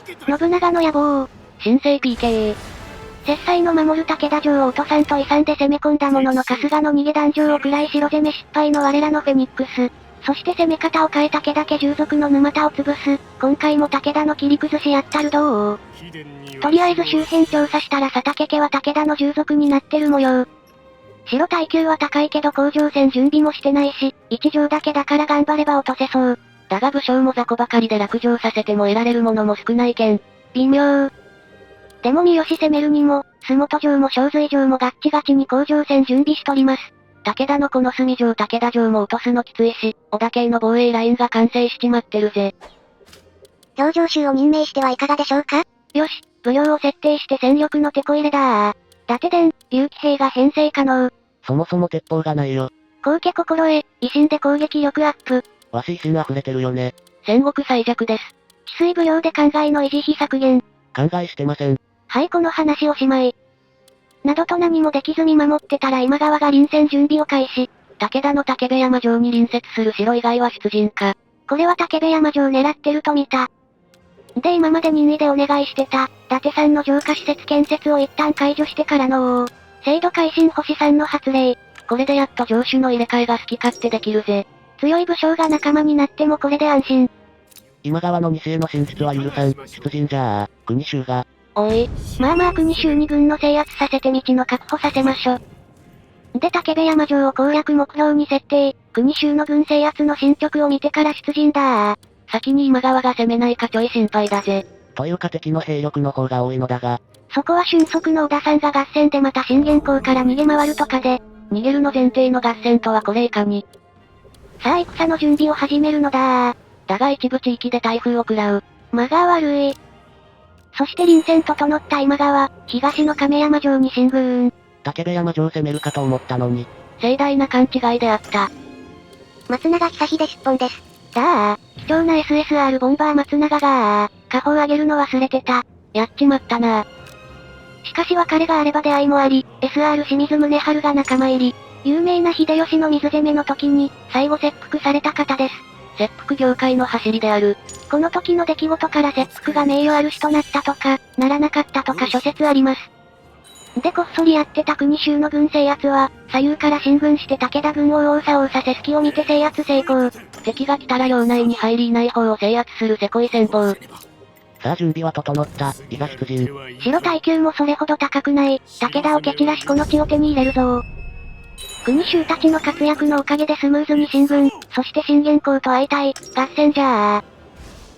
信長の野望。新生 PK。接災の守る武田城を落とさんと遺産で攻め込んだものの春日の逃げ弾城を食らい城攻め失敗の我らのフェニックス。そして攻め方を変え武田家従属の沼田を潰す。今回も武田の切り崩しやったるどう？とりあえず周辺調査したら佐竹家は武田の従属になってる模様。城耐久は高いけど甲状戦準備もしてないし、一条だけだから頑張れば落とせそう。だが武将も雑魚ばかりで落城させても得られるものも少ないけん。微妙。でも三好攻めるにも、洲本城も正髄城もガッチガチに甲状戦準備しとります。武田のこの隅城武田城も落とすのきついし、織田系の防衛ラインが完成しちまってるぜ。表情集を任命してはいかがでしょうか？よし、武量を設定して戦力のテこ入れだー。伊達伝、竜騎兵が編成可能。そもそも鉄砲がないよ。高家心得、維新で攻撃力アップ。わし維新溢れてるよね。戦国最弱です。治水武量で考えの維持費削減。考えしてません。はい、この話おしまい。などと何もできず見守ってたら今川が臨戦準備を開始。武田の武部山城に隣接する城以外は出陣か。これは武部山城狙ってると見た。で今まで任意でお願いしてた、伊達さんの城下施設建設を一旦解除してからの制度改新星さんの発令。これでやっと城主の入れ替えが好き勝手できるぜ。強い武将が仲間になってもこれで安心。今川の西への進出は許さん。出陣じゃあ、国衆が。おい。まあ国衆に軍の制圧させて道の確保させましょ。で武部山城を攻略目標に設定。国衆の軍制圧の進捗を見てから出陣だー。先に今川が攻めないかちょい心配だぜ。というか敵の兵力の方が多いのだが。そこは俊足の織田さんが合戦でまた信玄港から逃げ回るとかで。逃げるの前提の合戦とはこれ以下に。さあ戦の準備を始めるのだー。だが一部地域で台風を食らう。間が悪い。そして臨戦整った今川、東の亀山城に進軍。武部山城攻めるかと思ったのに、盛大な勘違いであった。松永久秀出本です。だあ、貴重な SSR ボンバー松永が下方上げるの忘れてた。やっちまったな。しかし別れがあれば出会いもあり、SR 清水宗春が仲間入り。有名な秀吉の水攻めの時に、最後切腹された方です。切腹業界の走りである。この時の出来事から切腹が名誉ある人となったとか、ならなかったとか諸説あります。でこっそりやってた国衆の軍制圧は、左右から進軍して武田軍を右往左往させ隙を見て制圧成功。敵が来たら領内に入りいない方を制圧するせこい戦法。さあ準備は整った、いざ出陣。城耐久もそれほど高くない、武田を蹴散らしこの地を手に入れるぞ。国衆たちの活躍のおかげでスムーズに進軍、そして信玄公と相対、合戦じゃあ。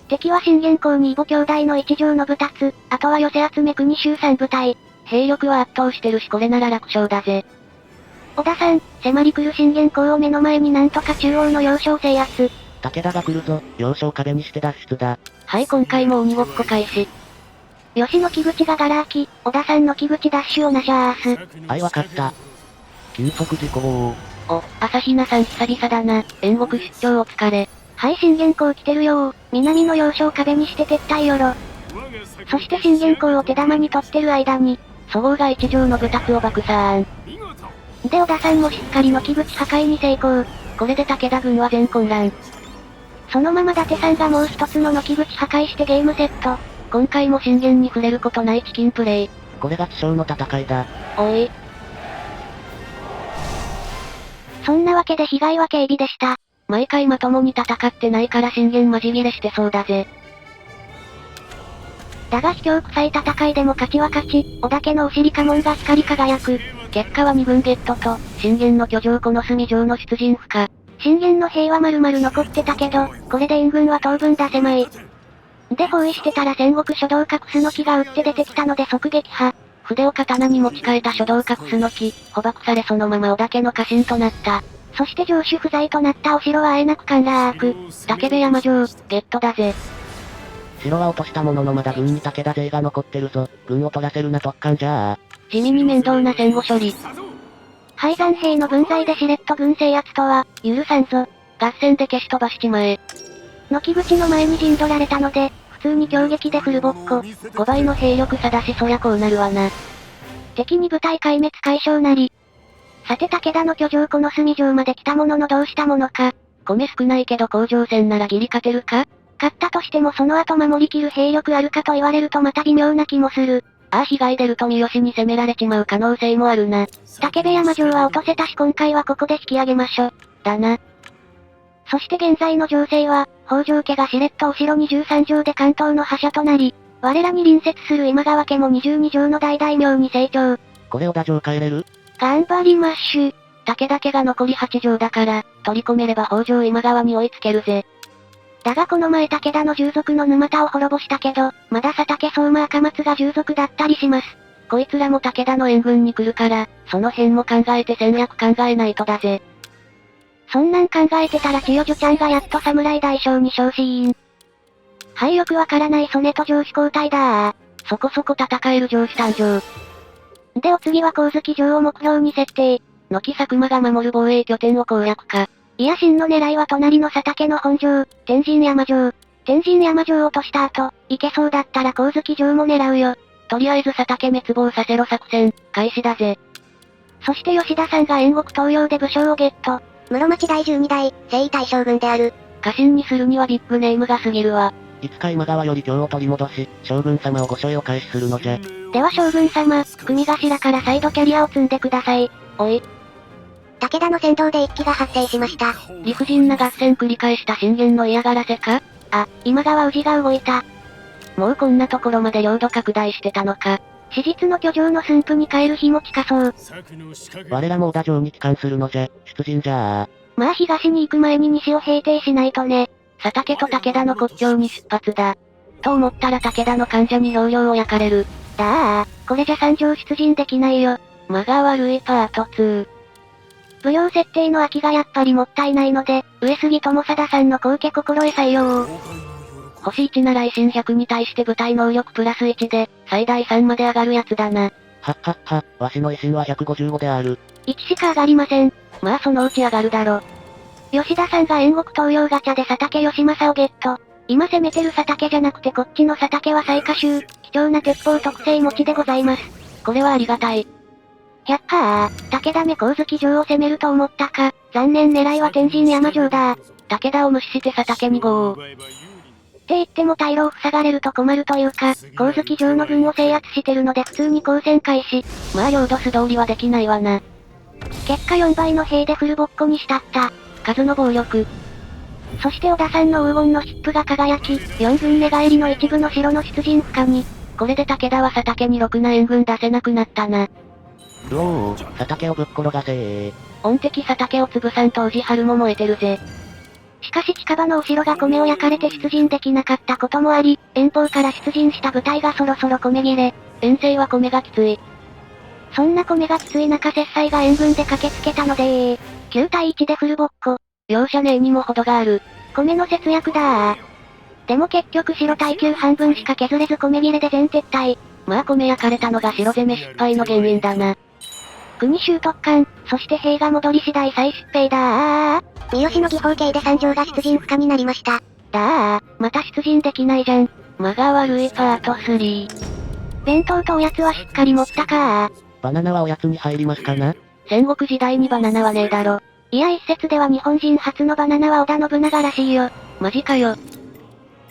敵は信玄公に異母兄弟の一条の部達、あとは寄せ集め国衆3部隊。兵力は圧倒してるしこれなら楽勝だぜ。織田さん、迫り来る信玄公を目の前になんとか中央の要衝制圧。武田が来るぞ、要衝壁にして脱出だ。はい、今回も鬼ごっこ開始。吉の木口がガラ空き、織田さんの木口ダッシュをなしゃーす。はい、わかった。急速事故お、朝比奈さん久々だな。援国出張お疲れ。はい、信玄公来てるよー。南の要衝壁にして撤退よろ。そして信玄公を手玉に取ってる間に、そごうが一条の部達を爆散。で織田さんもしっかりの木口破壊に成功。これで武田軍は全混乱。そのまま伊達さんがもう一つの木口破壊してゲームセット。今回も信玄に触れることないチキンプレイ。これが気象の戦いだ。おい。そんなわけで被害は軽微でした。毎回まともに戦ってないから信玄マジギレしてそうだぜ。だが卑怯臭い戦いでも勝ちは勝ち、織田家のお尻家紋が光り輝く。結果は2軍ゲットと、信玄の居城この隅城の出陣不可。信玄の兵は丸々残ってたけど、これで援軍は当分出せまい。で包囲してたら戦国書道家クスノキが撃って出てきたので即撃破。筆を刀に持ち替えた書道家クスノキ、捕獲されそのまま織田家の家臣となった。そして城主不在となったお城はあえなく陥落。武部山城、ゲットだぜ。城は落としたもののまだ軍に武田勢が残ってるぞ。軍を取らせるな特艦じゃあ。地味に面倒な戦後処理。敗残兵の分際でしれっと軍制圧とは、許さんぞ。合戦で消し飛ばしちまえ。軒口の前に陣取られたので、普通に強撃でフルボッコ。5倍の兵力差だしそりゃこうなるわな。敵に部隊壊滅解消なり。さて武田の居城この隅城まで来たもののどうしたものか。米少ないけど甲状戦ならギリ勝てるか？勝ったとしてもその後守りきる兵力あるかと言われるとまた微妙な気もする。被害出ると三好に攻められちまう可能性もあるな。武部山城は落とせたし今回はここで引き上げましょ。だな。そして現在の情勢は、北条家がしれっと後ろ23条で関東の覇者となり、我らに隣接する今川家も22条の大大名に成長。これを打城帰れる？頑張りまっしゅ。武田家が残り8条だから、取り込めれば北条今川に追いつけるぜ。だがこの前武田の従属の沼田を滅ぼしたけど、まだ佐竹相馬赤松が従属だったりします。こいつらも武田の援軍に来るから、その辺も考えて戦略考えないとだぜ。そんなん考えてたら千代女ちゃんがやっと侍大将に昇進。はいよくわからない曽根と上司交代だー。そこそこ戦える上司誕生。でお次は光月城を目標に設定。軒佐久間が守る防衛拠点を攻略か。いや真の狙いは隣の佐竹の本城、天神山城。天神山城を落とした後、行けそうだったら光月城も狙うよ。とりあえず佐竹滅亡させろ作戦、開始だぜ。そして吉田さんが燕国東洋で武将をゲット。室町第12代、征夷大将軍である。家臣にするにはビッグネームが過ぎるわ。いつか今川より京を取り戻し、将軍様をご所有を開始するのじゃ。では将軍様、組頭から再度キャリアを積んでください。おい。武田の戦闘で一揆が発生しました。理不尽な合戦繰り返した信玄の嫌がらせか？今川氏が動いた。もうこんなところまで領土拡大してたのか。史実の居城の駿府に帰る日も近そう。我らも織田城に帰還するのじゃ、出陣じゃあ。まあ東に行く前に西を平定しないとね。佐竹と武田の国境に出発だ。と思ったら武田の患者に兵糧を焼かれる。これじゃ三条出陣できないよ。間が悪いパート2。武量設定の空きがやっぱりもったいないので、上杉友貞さんの後家心得採用を。星1なら維新100に対して部隊能力プラス1で、最大3まで上がるやつだな。はっはっは、わしの維新は155である。1しか上がりません。まあそのうち上がるだろ。吉田さんが燕国東洋ガチャで佐竹義政をゲット。今攻めてる佐竹じゃなくてこっちの佐竹は最下集、貴重な鉄砲特性持ちでございます。これはありがたい。やっはー、武田目光月城を攻めると思ったか。残念狙いは天神山城だ。武田を無視して佐竹にゴー。って言っても退路を塞がれると困るというか、光月城の軍を制圧してるので普通に交戦開始。まあ領土素通りはできないわな。結果4倍の兵でフルボッコにしたった。数の暴力。そして織田さんの黄金の切符が輝き、4軍寝返りの一部の城の出陣不可に。これで武田は佐竹にろくな援軍出せなくなったな。うおー、佐竹をぶっ転がせー。恩敵佐竹を潰さんと宇治春も燃えてるぜ。しかし近場の後ろが米を焼かれて出陣できなかったこともあり、遠方から出陣した部隊がそろそろ米切れ。遠征は米がきつい。そんな米がきつい中摂西が援軍で駆けつけたので9対1でフルボッコ。容赦ねえにも程がある。米の節約だー。でも結局白耐久半分しか削れず米切れで全撤退。まあ米焼かれたのが白攻め失敗の原因だな。国衆特艦、そして兵が戻り次第再出兵だー。三好の義方形で三条が出陣不可になりました。また出陣できないじゃん。間が悪いパート3。弁当とおやつはしっかり持ったかー。バナナはおやつに入りますかな？戦国時代にバナナはねえだろ。いや一説では日本人初のバナナは織田信長らしいよ。マジかよ。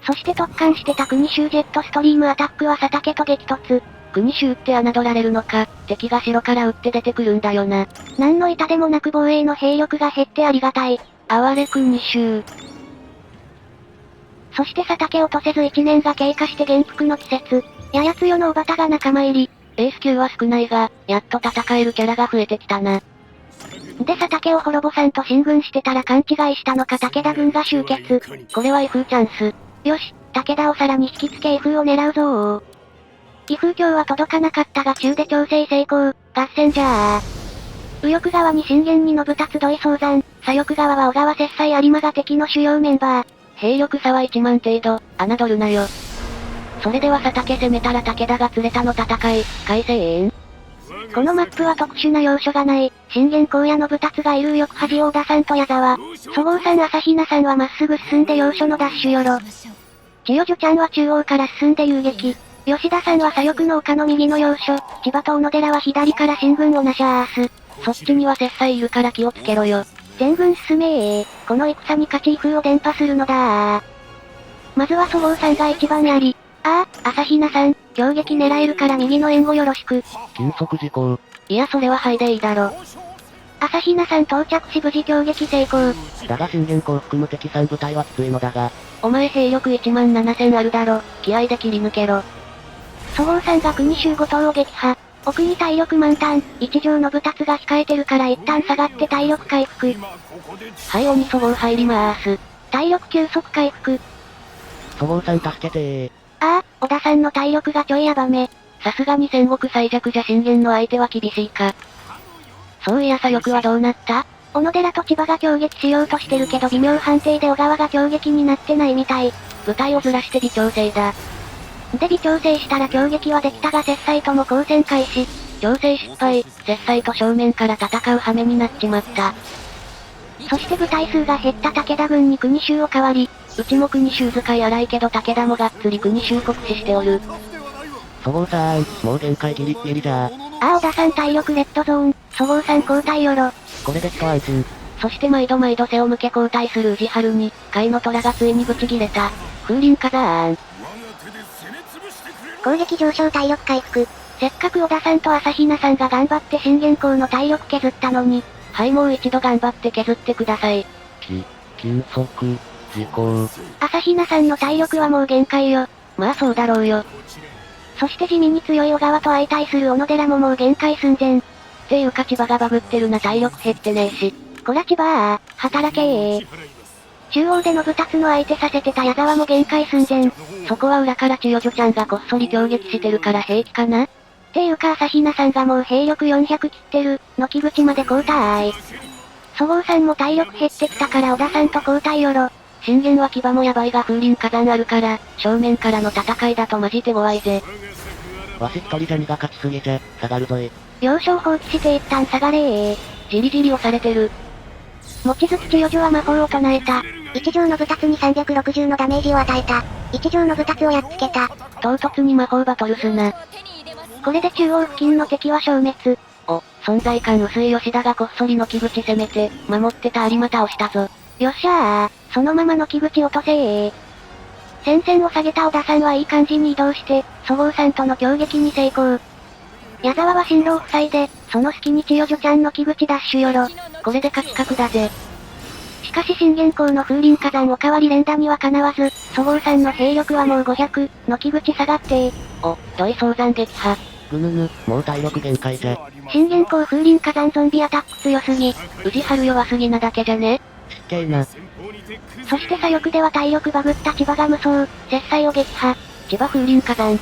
そして特艦してた国衆ジェットストリームアタックは佐竹と激突。国衆って侮られるのか、敵が城から撃って出てくるんだよな。何の痛でもなく防衛の兵力が減ってありがたい。哀れ国衆。そして佐竹落とせず1年が経過して元服の季節。やや強のおばたが仲間入り。エース級は少ないが、やっと戦えるキャラが増えてきたな。で佐竹を滅ぼさんと進軍してたら勘違いしたのか武田軍が集結。これは威風チャンス。よし、武田をさらに引きつけ威風を狙うぞー。威風橋は届かなかったが中で調整成功、合戦じゃー。右翼側に信玄に信達土井総山、左翼側は小川摂西有馬が敵の主要メンバー。兵力差は1万程度、侮るなよ。それでは佐竹攻めたら武田が釣れたの戦い、開戦。このマップは特殊な要所がない、信玄荒野信達がいる右翼端大田さんと矢沢。そごうさん朝比奈さんはまっすぐ進んで要所のダッシュよろ。千代女ちゃんは中央から進んで遊撃。吉田さんは左翼の丘の右の要所、千葉と小野寺は左から進軍をなしゃーす。そっちには摂西いるから気をつけろよ。全軍進めー。この戦に勝ち威風を伝播するのだー。まずはそごうさんが一番やり。朝比奈さん、強撃狙えるから右の援護よろしく。禁速事項。いやそれははいでいいだろ。朝比奈さん到着し無事強撃成功。だが信玄公含む敵3部隊はきついのだが。お前兵力17000あるだろ、気合で切り抜けろ。そごうさんが国衆5頭を撃破。奥に体力満タン、一条の部達が控えてるから一旦下がって体力回復。はい鬼そごう入りまーす。体力急速回復。そごうさん助けてー。小田さんの体力がちょいヤバめ。さすがに戦国最弱じゃ信玄の相手は厳しいか。そういや左翼はどうなった？小野寺と千葉が協撃しようとしてるけど微妙判定で小川が協撃になってないみたい。部隊をずらして微調整だ。で微調整したら協撃はできたが接載とも交戦開始。調整失敗、接載と正面から戦う羽目になっちまった。そして部隊数が減った武田軍に国衆を代わり、うちも国衆使い荒いけど武田もがっつり国衆酷使しておる。そごうさん、もう限界ギリッギリじゃー。小田さん体力レッドゾーン、そごうさん交代よろ。これで一安心。そして毎度背を向け交代する宇治春に、甲斐の虎がついにブチギレた。風林火山。攻撃上昇体力回復。せっかく小田さんと朝比奈さんが頑張って信玄公の体力削ったのに。はいもう一度頑張って削ってください。禁速、事項。朝比奈さんの体力はもう限界よ。まあそうだろうよ。そして地味に強い小川と相対する小野寺ももう限界寸前。っていうか千葉がバグってるな体力減ってねえし。こら千葉働けー。中央での部達の相手させてた矢沢も限界寸前。そこは裏から千代女ちゃんがこっそり攻撃してるから平気かな？っていうか朝比奈さんがもう兵力400切ってる、軒口まで交代。そごうさんも体力減ってきたから小田さんと交代よろ。信玄は騎馬もやばいが風林火山あるから、正面からの戦いだとマジで怖いぜ。わし一人じゃ2が勝ちすぎじゃ、下がるぞい。要所を放棄して一旦下がれー。じりじり押されてる。望月千代女は魔法を唱えた。一条の部達に360のダメージを与えた。一条の部達をやっつけた。唐突に魔法バトルすな。これで中央付近の敵は消滅。存在感薄い吉田がこっそり軒口攻めて、守ってた有馬倒したぞ。よっしゃー、そのまま軒口落とせー。戦線を下げた小田さんはいい感じに移動して、そごうさんとの協撃に成功。矢沢は進路を塞いで、その隙に千代女ちゃん軒口ダッシュよろ。これで勝ち確だぜ。しかし信玄公の風林火山おかわり連打にはかなわず、そごうさんの兵力はもう500、軒口下がって土井早山撃破。ぐぬぬ、もう体力限界じゃ。信玄公風林火山ゾンビアタック強すぎ。宇治春弱すぎなだけじゃね？ちっけえな。そして左翼では体力バグった千葉が無双、接載を撃破。千葉風林火山。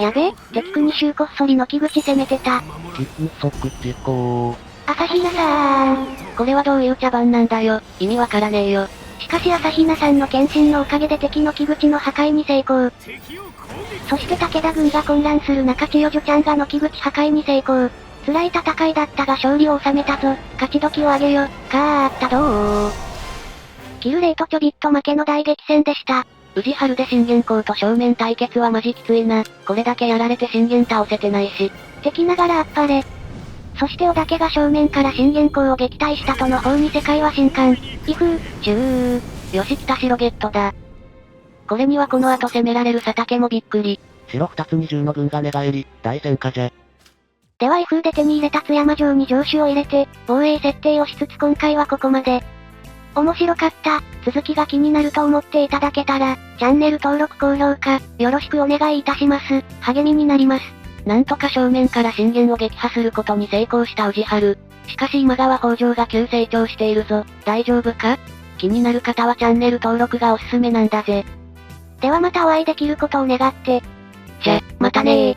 やべえ、敵国衆こっそり軒口攻めてた。禁速事項。朝比奈さん。これはどういう茶番なんだよ。意味わからねえよ。しかし朝比奈さんの献身のおかげで敵の木口の破壊に成功。そして武田軍が混乱する中千代女ちゃんが軒口破壊に成功。辛い戦いだったが勝利を収めたぞ。勝ち時をあげよ。かーったどー。キルレイとちょびっと負けの大激戦でした。宇治春で信玄公と正面対決はマジきついな。これだけやられて信玄倒せてないし。敵ながらあっぱれ。そして織田家が正面から信玄公を撃退したとの方に世界は震撼。威風、よし北城ゲットだ。これにはこの後攻められる佐竹もびっくり。城2つ20の軍が寝返り、大戦果じゃ。では威風で手に入れた津山城に城主を入れて、防衛設定をしつつ今回はここまで。面白かった、続きが気になると思っていただけたら、チャンネル登録高評価、よろしくお願いいたします。励みになります。なんとか正面から信玄を撃破することに成功した宇治春。しかし今川北条が急成長しているぞ。大丈夫か？気になる方はチャンネル登録がおすすめなんだぜ。ではまたお会いできることを願って。じゃ、またねー。